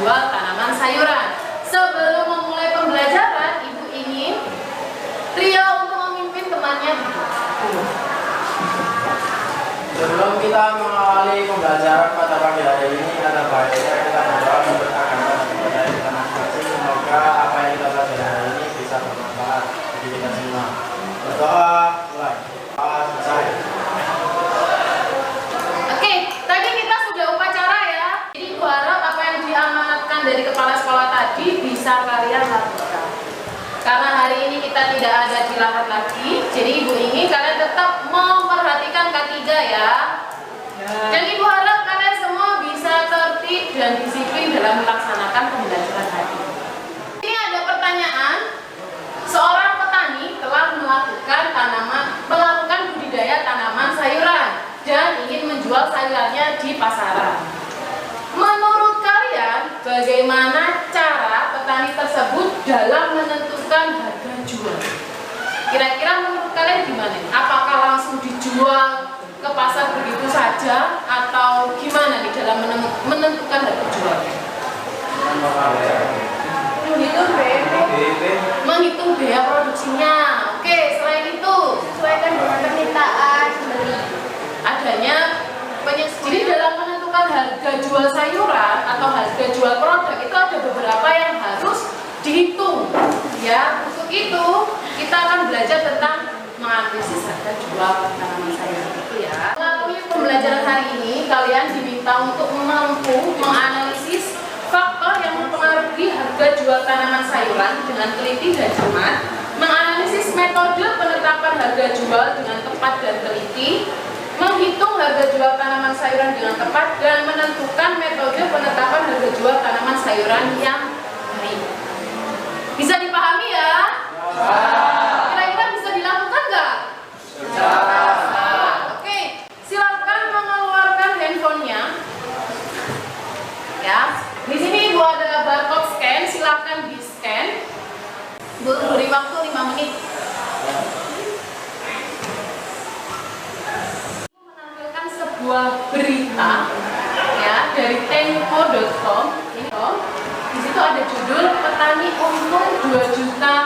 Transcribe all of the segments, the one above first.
jual tanaman sayuran. Sebelum memulai pembelajaran, Ibu ingin trio untuk memimpin temannya. Sebelum kita mengawali pembelajaran pada pagi hari ini, ada baiknya kita berdoa memberkahkan kepada kita masing-masing. Semoga apa yang kita pelajari hari ini bisa bermanfaat bagi kita semua. Berdoa, mulai. Selesai. Oke, tadi kita sudah upacara ya. Jadi Ibu harap apa yang diamanatkan dari kepala sekolah tadi bisa kalian lakukan. Karena hari ini kita tidak ada di lahat lagi, jadi Ibu ingin kalian tetap memperhatikan K3 ya. Dan Ibu harap kalian semua bisa tertib dan disiplin dalam melaksanakan pembelajaran hari ini. Ini ada pertanyaan, seorang petani telah melakukan budidaya tanaman sayuran dan ingin menjual sayurannya di pasaran. Menurut kalian, bagaimana cara petani tersebut dalam menentukan harga jual? Kira-kira menurut kalian gimana? Apakah langsung dijual ke pasar begitu saja atau gimana nih dalam menentukan harga jual? Menghitung biaya produksinya. Oke, selain itu Sesuaikan dengan permintaan pembeli. adanya jadi dalam menentukan harga jual sayuran atau harga jual produk itu ada beberapa yang harus dihitung ya. Untuk itu kita akan belajar tentang menganalisis harga jual tanaman sayuran itu ya. Melalui pembelajaran hari ini kalian diminta untuk mampu menganalisis faktor yang mempengaruhi harga jual tanaman sayuran dengan teliti dan cermat, menganalisis metode penetapan harga jual dengan tepat dan teliti, menghitung harga jual tanaman sayuran dengan tepat, dan menentukan metode penetapan harga jual tanaman sayuran yang baik. Bisa dipahami ya? Kira-kira bisa dilakukan nggak? Oke, silakan mengeluarkan handphonenya. Ya, di sini Ibu ada barcode scan, silakan di scan. Bu beri waktu 5 menit. Sebuah berita ya dari tempo.com. Di situ ada judul petani untung 2 juta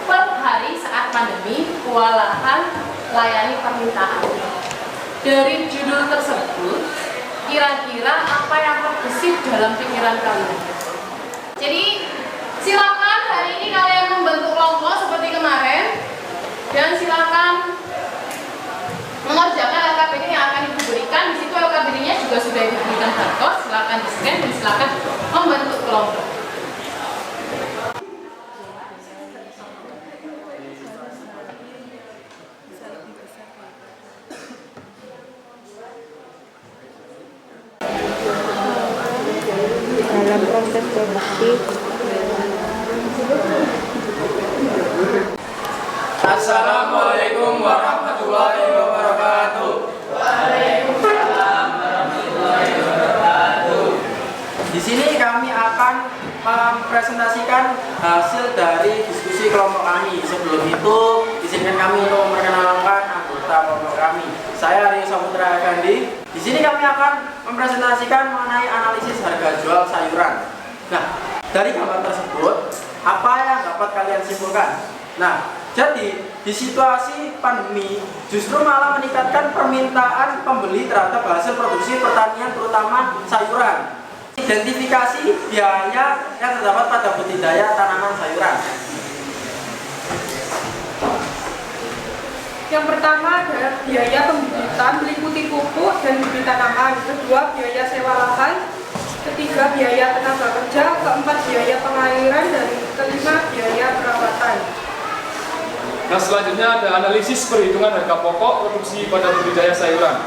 per hari saat pandemi, kewalahan layani permintaan. Dari judul tersebut, kira-kira apa yang terbesit dalam pikiran kalian? Jadi silakan hari ini kalian membentuk kelompok seperti kemarin dan silakan mengerjakan LKPD yang akan Ibu berikan. Di situ LKPD-nya juga sudah Ibu berikan barcode. Silakan di-scan dan silakan membentuk kelompok. Dalam proses produksi. Assalamualaikum warahmatullahi wabarakatuh. Waalaikumsalam warahmatullahi wabarakatuh. Di sini kami akan mempresentasikan hasil dari diskusi kelompok kami. Sebelum itu, izinkan kami untuk memperkenalkan anggota kelompok kami. Saya Rio Saputra Effendi. Di sini kami akan mempresentasikan mengenai analisis harga jual sayuran. Nah, dari gambar tersebut, apa yang dapat kalian simpulkan? Nah, jadi di situasi pandemi justru malah meningkatkan permintaan pembeli terhadap hasil produksi pertanian terutama sayuran. Identifikasi biaya yang terdapat pada budidaya tanaman sayuran. Yang pertama adalah biaya pembibitan meliputi pupuk dan bibit tanaman. Kedua, biaya sewa lahan. Ketiga, biaya tenaga kerja. Keempat, biaya pengairan. Dan kelima, biaya perawatan. Nah, selanjutnya ada analisis perhitungan harga pokok produksi pada budidaya sayuran.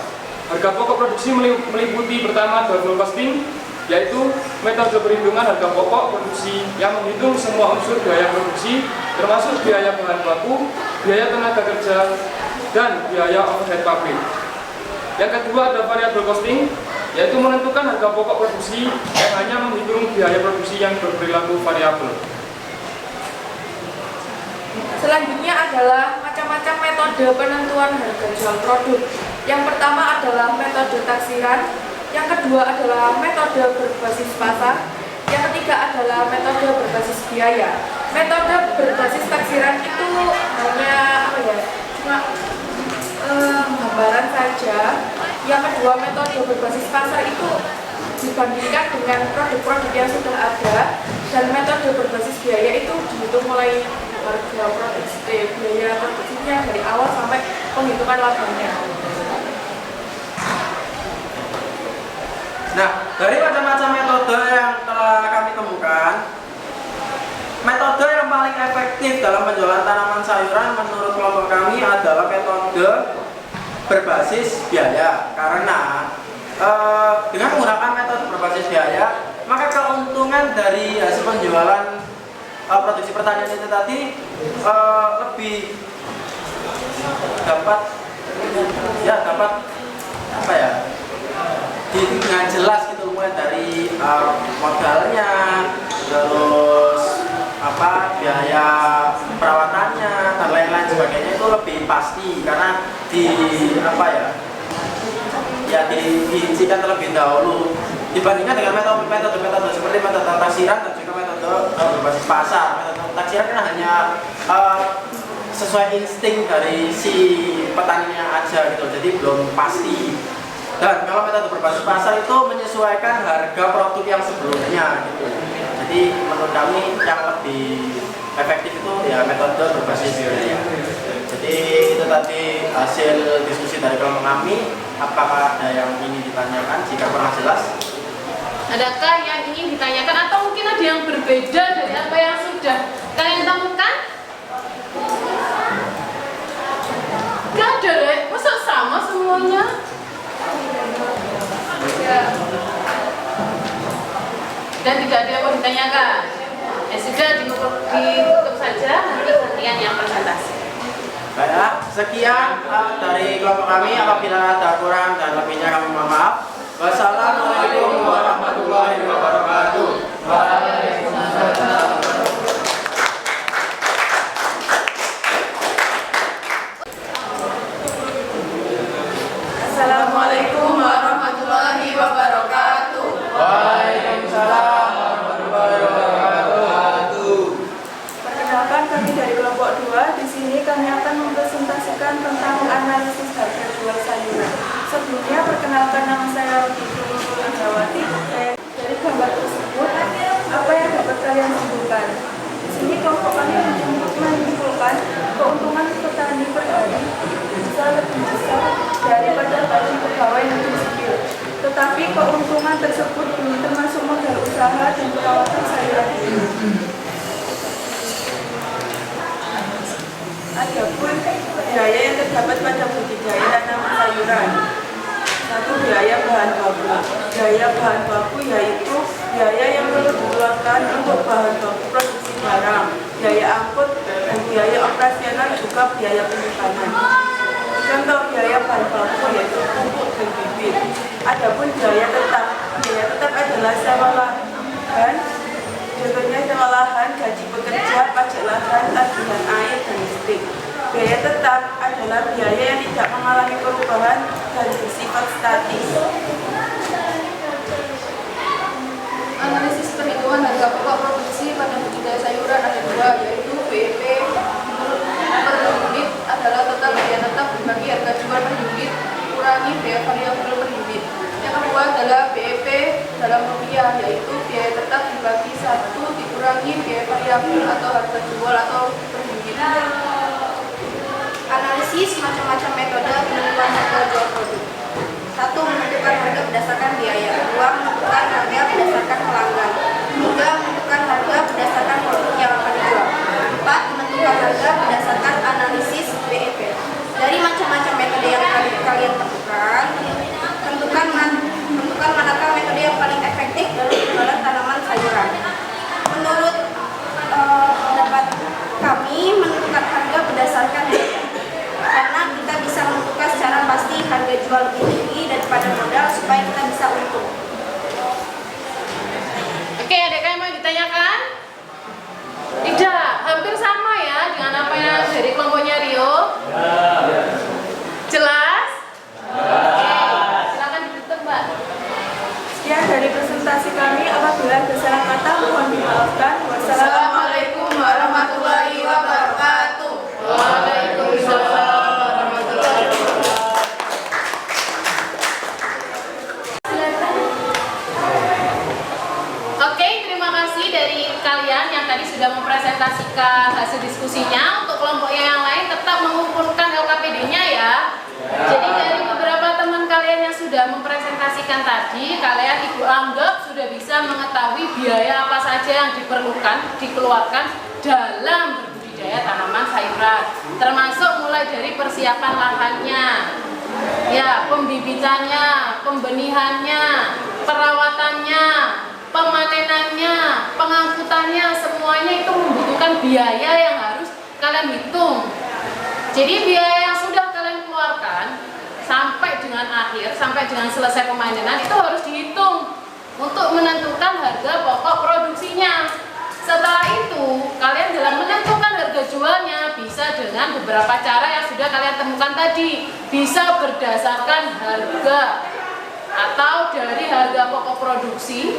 Harga pokok produksi meliputi pertama double costing, yaitu metode perhitungan harga pokok produksi yang menghitung semua unsur biaya produksi, termasuk biaya bahan baku, biaya tenaga kerja, dan biaya overhead pabrik. Yang kedua ada variable costing, yaitu menentukan harga pokok produksi yang hanya menghitung biaya produksi yang berperilaku variabel. Selanjutnya adalah macam-macam metode penentuan harga jual produk. Yang pertama adalah metode taksiran, yang kedua adalah metode berbasis pasar, Yang ketiga adalah metode berbasis biaya. Metode berbasis taksiran itu hanya cuma gambaran saja. Yang kedua, metode berbasis pasar itu dibandingkan dengan produk-produk yang sudah ada, dan metode berbasis biaya itu dihitung mulai harga biaya produksinya dari awal sampai penghitungan labanya. Nah, dari macam-macam metode yang telah kami temukan, metode yang paling efektif dalam penjualan tanaman sayuran menurut kelompok kami adalah metode berbasis biaya. Karena dengan menggunakan metode berbasis biaya, maka keuntungan dari hasil penjualan produksi pertanian itu tadi lebih dapat dengan jelas gitu, mulai dari modalnya, terus biaya perawatannya dan lain-lain sebagainya itu lebih pasti karena diizinkan terlebih dahulu dibandingkan dengan metode seperti metode taksiran dan juga metode berbasis pasar. Metode taksiran kan hanya sesuai insting dari si petaninya aja gitu, jadi belum pasti. Dan kalau metode berbasis pasar itu menyesuaikan harga produk yang sebelumnya gitu. Jadi menurut kami yang lebih efektif itu ya metode berbasis biaya. Jadi itu tadi hasil diskusi dari kelompok kami. Apakah ada yang ingin ditanyakan? Jika kurang jelas, adakah yang ingin ditanyakan atau mungkin ada yang berbeda dari apa yang sudah kalian temukan? Gak ada, Rek. Masa sama semuanya? Ya. Dan tidak ada yang mau ditanyakan. Ya sudah, ditutup saja, nanti gantian yang presentasi. baik, sekian dari kelompok kami. Apabila ada kurang dan lebihnya kami mohon maaf. Wassalamualaikum warahmatullahi wabarakatuh. Waalaikumsalam. Assalamualaikum warahmatullahi wabarakatuh. Waalaikumsalam warahmatullahi wabarakatuh. Perkenalkan, kami dari kelompok 2. Di sini kami akan mempresentasikan tentang analisis harga jual sayuran. Sebelumnya, perkenalkan, nama saya Jawati. Dari gambar tersebut, apa yang dapat kalian simpulkan? Di sini kelompok kami menyimpulkan keuntungan petani per hari bisa lebih besar daripada gaji pegawai negeri sipil. Tetapi keuntungan tersebut belum termasuk modal usaha dan perawatan sayuran ini. Adapun biaya yang terdapat pada budidaya tanaman sayuran. 1. Biaya bahan baku. Biaya bahan baku yaitu biaya yang perlu dikeluarkan untuk bahan baku produksi barang, biaya angkut, dan biaya operasional juga biaya penyimpanan. Contoh biaya bahan baku yaitu pupuk dan bibit. Adapun biaya tetap adalah sewa lahan. Contohnya sewa lahan, gaji pekerja, pajak lahan, tagihan air, dan listrik. Biaya tetap adalah biaya yang tidak mengalami perubahan dan bersifat statis. Analisis perhitungan harga pokok produksi pada budidaya sayuran ada 2, yaitu BEP per unit adalah total biaya tetap dibagi harga jual per unit kurangi biaya variabel per unit. Yang kedua adalah BEP dalam rupiah, yaitu biaya tetap dibagi 1 dikurangi biaya variabel atau harga jual atau per unit. Analisis macam-macam metode penentuan harga jual produk. 1. Menentukan harga berdasarkan biaya. 2. Menentukan harga berdasarkan pelanggan. 3. Menentukan harga berdasarkan produk yang akan dijual. 4. Menentukan harga berdasarkan analisis BEP. Dari macam-macam metode yang kalian temukan, tentukan manakah metode yang paling efektif dalam penjualan tanaman sayuran. Menurut pendapat kami, menentukan harga berdasarkan biaya. Karena kita bisa menentukan secara pasti harga jual lebih tinggi daripada modal supaya kita bisa untung. Oke, ada yang mau ditanyakan? Tidak, hampir sama ya dengan apa yang presentasikan tadi, kalian Ibu anggap sudah bisa mengetahui biaya apa saja yang dikeluarkan dalam berbudidaya tanaman sayuran, termasuk mulai dari persiapan lahannya, ya, pembibitannya, pembenihannya, perawatannya, pemanenannya, pengangkutannya, semuanya itu membutuhkan biaya yang harus kalian hitung. Jadi biaya yang sudah kalian keluarkan sampai dengan akhir, sampai dengan selesai pemanenan itu harus dihitung untuk menentukan harga pokok produksinya. Setelah itu, kalian dalam menentukan harga jualnya bisa dengan beberapa cara yang sudah kalian temukan tadi. Bisa berdasarkan harga atau dari harga pokok produksi,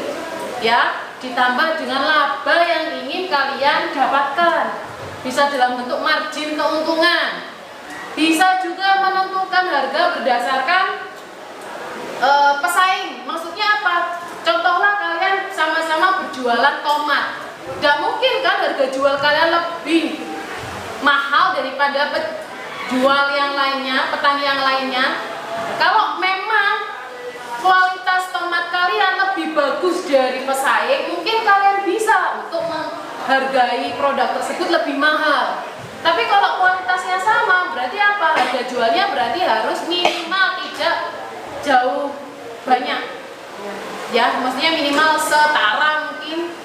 ya, ditambah dengan laba yang ingin kalian dapatkan. Bisa dalam bentuk margin keuntungan. Bisa juga menentukan harga berdasarkan pesaing. Maksudnya apa? Contohlah kalian sama-sama berjualan tomat. Tidak mungkin kan harga jual kalian lebih mahal daripada penjual yang lainnya, petani yang lainnya. Kalau memang kualitas tomat kalian lebih bagus dari pesaing, mungkin kalian bisa untuk menghargai produk tersebut lebih mahal. Tapi kalau kualitasnya sama, berarti apa? Harga jualnya berarti harus minimal tidak jauh banyak. Ya, maksudnya minimal setara mungkin.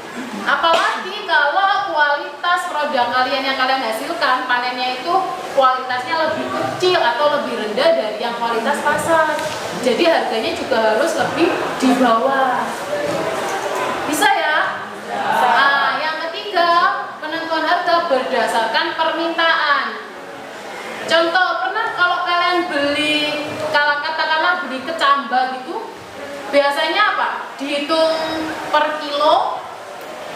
Apalagi kalau kualitas produk kalian yang kalian hasilkan, panennya itu kualitasnya lebih kecil atau lebih rendah dari yang kualitas pasar. Jadi harganya juga harus lebih di bawah. Bisa ya? Nah, yang ketiga, penentuan harga berdasarkan permintaan. Contoh, pernah kalau kalian beli, katakanlah beli kecambah gitu, biasanya apa? Dihitung per kilo.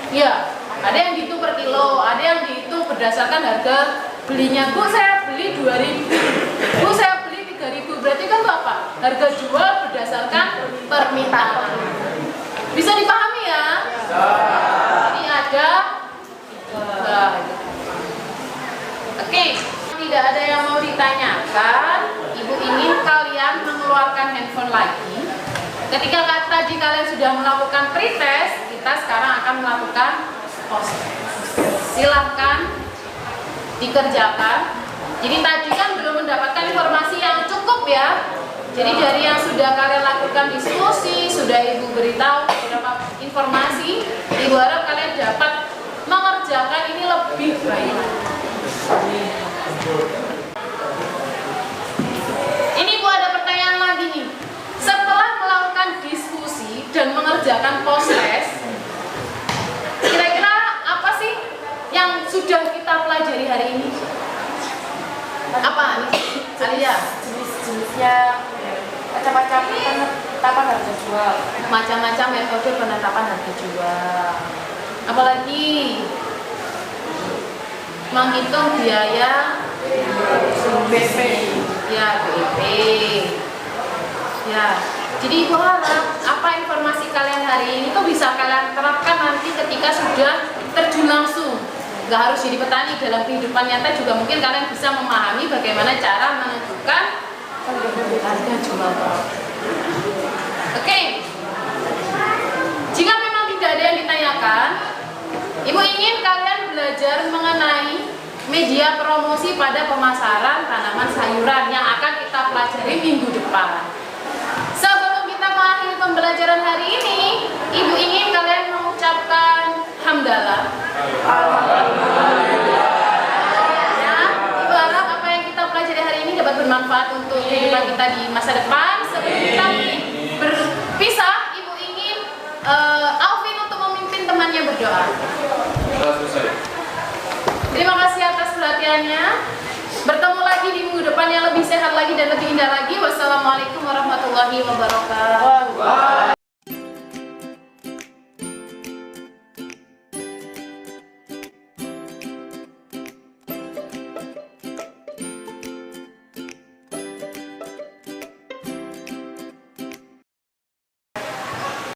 Ya, ada yang dihitung per kilo, ada yang dihitung berdasarkan harga belinya. Bu, saya beli 2.000. Bu, saya beli 3.000. Berarti kan itu apa? Harga jual berdasarkan permintaan. Bisa dipahami ya? Ini ada. Oke, tidak ada yang mau ditanyakan. Ibu ingin kalian mengeluarkan handphone lagi. Ketika tadi kalian sudah melakukan pretest, kita sekarang akan melakukan post. Silahkan dikerjakan. Jadi tadi kan belum mendapatkan informasi yang cukup ya. Jadi dari yang sudah kalian lakukan diskusi, sudah Ibu beritahu beberapa informasi, Ibu harap kalian dapat mengerjakan ini lebih baik. Ini Bu ada pertanyaan lagi nih. Setelah melakukan diskusi dan mengerjakan post-test, kira-kira apa sih yang sudah kita pelajari hari ini? Apa nih? Alia? Jenis-jenisnya macam-macam penetapan harga jual. Macam-macam metode penetapan harga jual. Apalagi menghitung biaya BP. ya, BIP. Ya, jadi Ibu harap apa informasi kalian hari ini tuh bisa kalian terapkan nanti ketika sudah terjun langsung. Gak harus jadi petani, dalam kehidupan nyata juga mungkin kalian bisa memahami bagaimana cara menentukan harga jual. Oke. Jika memang tidak ada yang ditanyakan, Ibu ingin kalian belajar mengenai media promosi pada pemasaran tanaman sayuran yang akan kita pelajari minggu depan. Sebelum kita mengakhiri pembelajaran hari ini, Ibu ingin kalian mengucapkan hamdalah. Ya, Ibu harap apa yang kita pelajari hari ini dapat bermanfaat untuk kehidupan kita di masa depan. Sebelum kita berpisah, Ibu ingin Alvin untuk memimpin temannya berdoa. Terima kasih atas perhatiannya. Bertemu lagi di minggu depan yang lebih sehat lagi dan lebih indah lagi. Wassalamualaikum warahmatullahi wabarakatuh.